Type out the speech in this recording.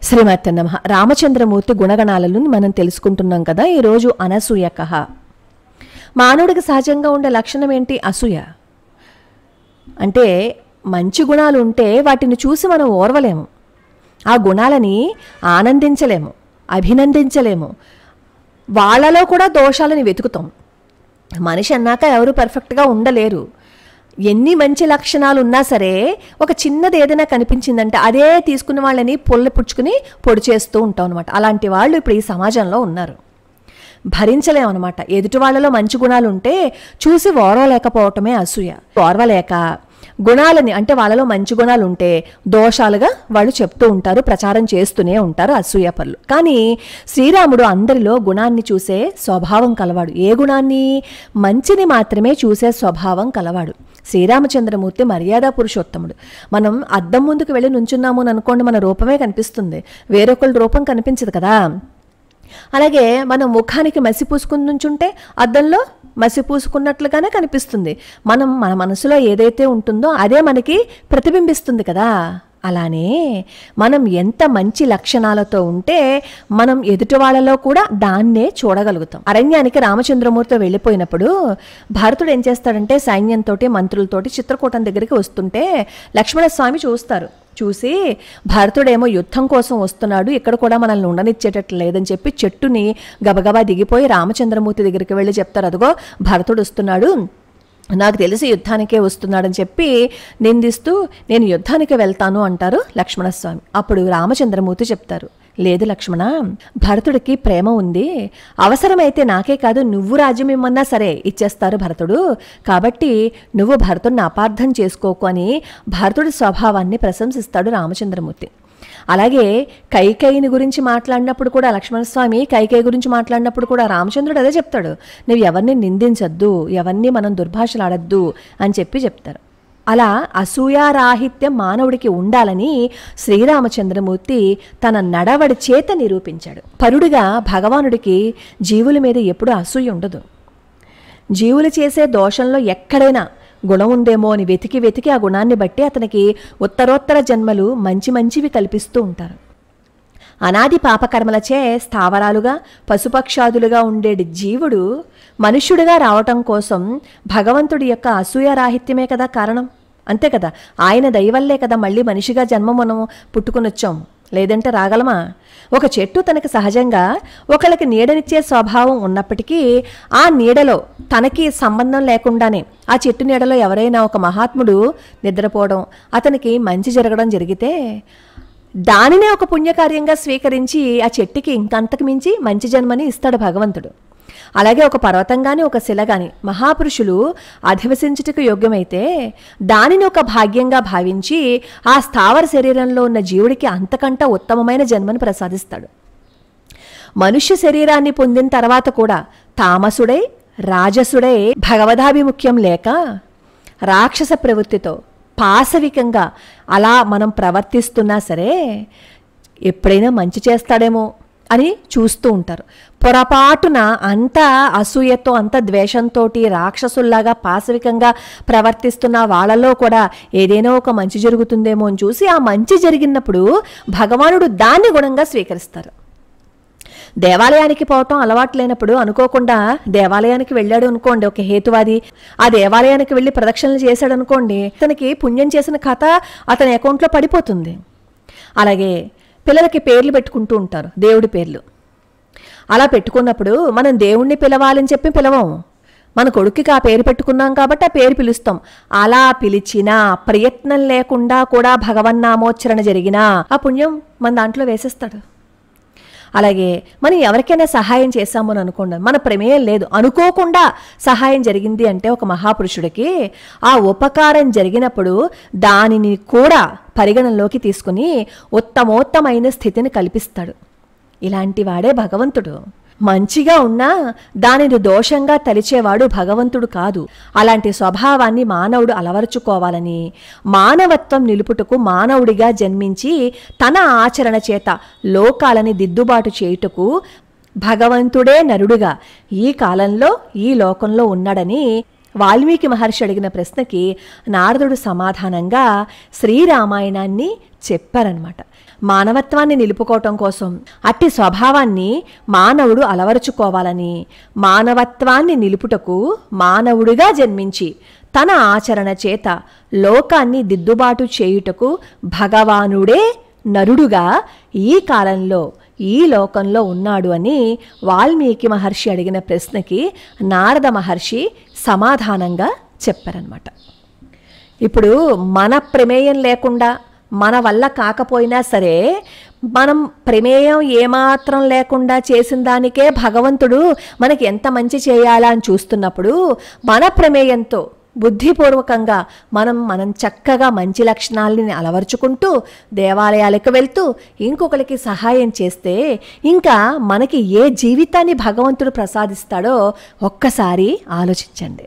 శ్రీమతే నమః. రామచంద్రమూర్తి గుణగణాలను మనం తెలుసుకుంటున్నాం కదా. ఈరోజు అనసూయకః. మానవుడికి సహజంగా ఉండే లక్షణం ఏంటి? అసూయ. అంటే మంచి గుణాలు ఉంటే వాటిని చూసి మనం ఓర్వలేము, ఆ గుణాలని ఆనందించలేము, అభినందించలేము. వాళ్ళలో కూడా దోషాలని వెతుకుతాం. మనిషి అన్నాక ఎవరు పర్ఫెక్ట్గా ఉండలేరు. ఎన్ని మంచి లక్షణాలు ఉన్నా సరే ఒక చిన్నది ఏదైనా కనిపించిందంటే అదే తీసుకున్న వాళ్ళని పుచ్చుకుని పొడి చేస్తూ ఉంటాం అనమాట. అలాంటి వాళ్ళు ఇప్పుడు ఈ సమాజంలో ఉన్నారు. భరించలేమన్నమాట. ఎదుటి వాళ్ళలో మంచి గుణాలు ఉంటే చూసి ఓర్వలేకపోవటమే అసూయ. ఓర్వలేక గుణాలని, అంటే వాళ్ళలో మంచి గుణాలు ఉంటే దోషాలుగా వాళ్ళు చెప్తూ ఉంటారు, ప్రచారం చేస్తూనే ఉంటారు అసూయ పనులు. కానీ శ్రీరాముడు అందరిలో గుణాన్ని చూసే స్వభావం కలవాడు. ఏ గుణాన్ని? మంచిని మాత్రమే చూసే స్వభావం కలవాడు. శ్రీరామచంద్రమూర్తి మర్యాద పురుషోత్తముడు. మనం అద్దం ముందుకు వెళ్ళి నుంచున్నాము అని అనుకోండి, మన రూపమే కనిపిస్తుంది, వేరొకళ్ళ రూపం కనిపించదు కదా. అలాగే మనం ముఖానికి మసి పూసుకుని నుంచుంటే అద్దంలో మసి పూసుకున్నట్లుగానే కనిపిస్తుంది. మన మనసులో ఏదైతే ఉంటుందో అదే మనకి ప్రతిబింబిస్తుంది కదా. అలానే మనం ఎంత మంచి లక్షణాలతో ఉంటే మనం ఎదుటి వాళ్ళలో కూడా దాన్నే చూడగలుగుతాం. అరణ్యానికి రామచంద్రమూర్తి వెళ్ళిపోయినప్పుడు భరతుడు ఏం చేస్తాడంటే సైన్యంతో మంత్రులతోటి చిత్రకూటం దగ్గరికి వస్తుంటే లక్ష్మణస్వామి చూస్తారు. చూసి భరతుడేమో యుద్ధం కోసం వస్తున్నాడు, ఇక్కడ కూడా మనల్ని ఉండనిచ్చేటట్లు లేదని చెప్పి చెట్టుని గబగబా దిగిపోయి రామచంద్రమూర్తి దగ్గరికి వెళ్ళి చెప్తారు, అదిగో భరతుడు వస్తున్నాడు, నాకు తెలిసి యుద్ధానికే వస్తున్నాడని చెప్పి నిందిస్తూ నేను యుద్ధానికి వెళ్తాను అంటారు లక్ష్మణస్వామి. అప్పుడు రామచంద్రమూర్తి చెప్తారు, లేదు లక్ష్మణ, భరతుడికి ప్రేమ ఉంది, అవసరమైతే నాకే కాదు నువ్వు రాజ్యం ఇమ్మన్నా సరే ఇచ్చేస్తారు భరతుడు, కాబట్టి నువ్వు భరతుడిని అపార్థం చేసుకోకు అని భరతుడి స్వభావాన్ని ప్రశంసిస్తాడు రామచంద్రమూర్తి. అలాగే కైకేయిని గురించి మాట్లాడినప్పుడు కూడా లక్ష్మణస్వామి కైకేయి గురించి మాట్లాడినప్పుడు కూడా రామచంద్రుడు అదే చెప్తాడు, నువ్వు ఎవరిని నిందించద్దు, ఎవరిని మనం దుర్భాషలాడద్దు అని చెప్తారు. అలా అసూయారాహిత్యం మానవుడికి ఉండాలని శ్రీరామచంద్రమూర్తి తన నడవడి చేత నిరూపించాడు. పరుడుగా భగవానుడికి జీవుల మీద ఎప్పుడూ అసూయ ఉండదు. జీవులు చేసే దోషంలో ఎక్కడైనా గుణం ఉందేమో అని వెతికి ఆ గుణాన్ని బట్టి అతనికి ఉత్తరోత్తర జన్మలు మంచివి కల్పిస్తూ ఉంటారు. అనాది పాపకర్మలచే స్థావరాలుగా పశుపక్షాదులుగా ఉండేటి జీవుడు మనుష్యుడిగా రావటం కోసం భగవంతుడి యొక్క అసూయారాహిత్యమే కదా కారణం. అంతే కదా, ఆయన దయవల్లే కదా మళ్ళీ మనిషిగా జన్మ మనం పుట్టుకునొచ్చాం, లేదంటే రాగలమా? ఒక చెట్టు తనకి సహజంగా ఒకళ్ళకి నీడనిచ్చే స్వభావం ఉన్నప్పటికీ ఆ నీడలో తనకి సంబంధం లేకుండానే ఆ చెట్టు నీడలో ఎవరైనా ఒక మహాత్ముడు నిద్రపోవడం, అతనికి మంచి జరగడం జరిగితే దానినే ఒక పుణ్యకార్యంగా స్వీకరించి ఆ చెట్టుకి ఇంకంతకు మించి మంచి జన్మని ఇస్తాడు భగవంతుడు. అలాగే ఒక పర్వతం కానీ ఒక శిల కానీ మహాపురుషులు అధివసించుటకు యోగ్యమైతే దానిని ఒక భాగ్యంగా భావించి ఆ స్థావర శరీరంలో ఉన్న జీవుడికి అంతకంటే ఉత్తమమైన జన్మను ప్రసాదిస్తాడు. మనుష్య శరీరాన్ని పొందిన తర్వాత కూడా తామసుడై రాజసుడై భగవదాభిముఖ్యం లేక రాక్షస ప్రవృత్తితో పాశవికంగా అలా మనం ప్రవర్తిస్తున్నా సరే ఎప్పుడైనా మంచి చేస్తాడేమో అని చూస్తూ ఉంటారు. పొరపాటున అంత అసూయతో అంత ద్వేషంతో రాక్షసుల్లాగా పాశవికంగా ప్రవర్తిస్తున్న వాళ్ళలో కూడా ఏదైనా ఒక మంచి జరుగుతుందేమో అని చూసి ఆ మంచి జరిగినప్పుడు భగవానుడు దాన్ని గుణంగా స్వీకరిస్తారు. దేవాలయానికి పోవటం అలవాటు లేనప్పుడు అనుకోకుండా దేవాలయానికి వెళ్ళాడు అనుకోండి ఒక హేతువాది, ఆ దేవాలయానికి వెళ్ళి ప్రదక్షిణలు చేశాడు అనుకోండి, అతనికి పుణ్యం చేసిన కథ అతని అకౌంట్లో పడిపోతుంది. అలాగే పిల్లలకి పేర్లు పెట్టుకుంటూ ఉంటారు, దేవుడి పేర్లు. అలా పెట్టుకున్నప్పుడు మనం దేవుణ్ణి పిలవాలని చెప్పి పిలవము, మన కొడుక్కి ఆ పేరు పెట్టుకున్నాం కాబట్టి ఆ పేరు పిలుస్తాం. అలా పిలిచినా ప్రయత్నం లేకుండా కూడా భగవన్నామోచ్చరణ జరిగినా ఆ పుణ్యం మన దాంట్లో వేసేస్తాడు. అలాగే మనం ఎవరికైనా సహాయం చేశాము అని అనుకోండి, మన ప్రమేయం లేదు, అనుకోకుండా సహాయం జరిగింది అంటే ఒక మహాపురుషుడికి ఆ ఉపకారం జరిగినప్పుడు దానిని కూడా పరిగణనలోకి తీసుకుని ఉత్తమోత్తమైన స్థితిని కల్పిస్తాడు. ఇలాంటి వాడే భగవంతుడు. మంచిగా ఉన్నా దానిని దోషంగా తలిచేవాడు భగవంతుడు కాదు. అలాంటి స్వభావాన్ని మానవుడు అలవరుచుకోవాలని మానవత్వం నిలుపుటకు మానవుడిగా జన్మించి తన ఆచరణ చేత లోకాలని దిద్దుబాటు చేయుటకు భగవంతుడే నరుడుగా ఈ కాలంలో ఈ లోకంలో ఉన్నాడని వాల్మీకి మహర్షి అడిగిన ప్రశ్నకి నారదుడు సమాధానంగా శ్రీరామాయణాన్ని చెప్పారనమాట. మానవత్వాన్ని నిలుపుకోవటం కోసం అట్టి స్వభావాన్ని మానవుడు అలవరుచుకోవాలని, మానవత్వాన్ని నిలుపుటకు మానవుడిగా జన్మించి తన ఆచరణ చేత లోకాన్ని దిద్దుబాటు చేయుటకు భగవానుడే నరుడుగా ఈ కాలంలో ఈ లోకంలో ఉన్నాడు అని వాల్మీకి మహర్షి అడిగిన ప్రశ్నకి నారద మహర్షి సమాధానంగా చెప్పారనమాట. ఇప్పుడు మన ప్రమేయం లేకుండా మన వల్ల కాకపోయినా సరే, మనం ప్రమేయం ఏమాత్రం లేకుండా చేసిన దానికే భగవంతుడు మనకి ఎంత మంచి చేయాలా అని చూస్తున్నప్పుడు, మన ప్రమేయంతో బుద్ధిపూర్వకంగా మనం చక్కగా మంచి లక్షణాలని అలవర్చుకుంటూ దేవాలయాలకు వెళ్తూ ఇంకొకరికి సహాయం చేస్తే ఇంకా మనకి ఏ జీవితాన్ని భగవంతుడు ప్రసాదిస్తాడో ఒక్కసారి ఆలోచించండి.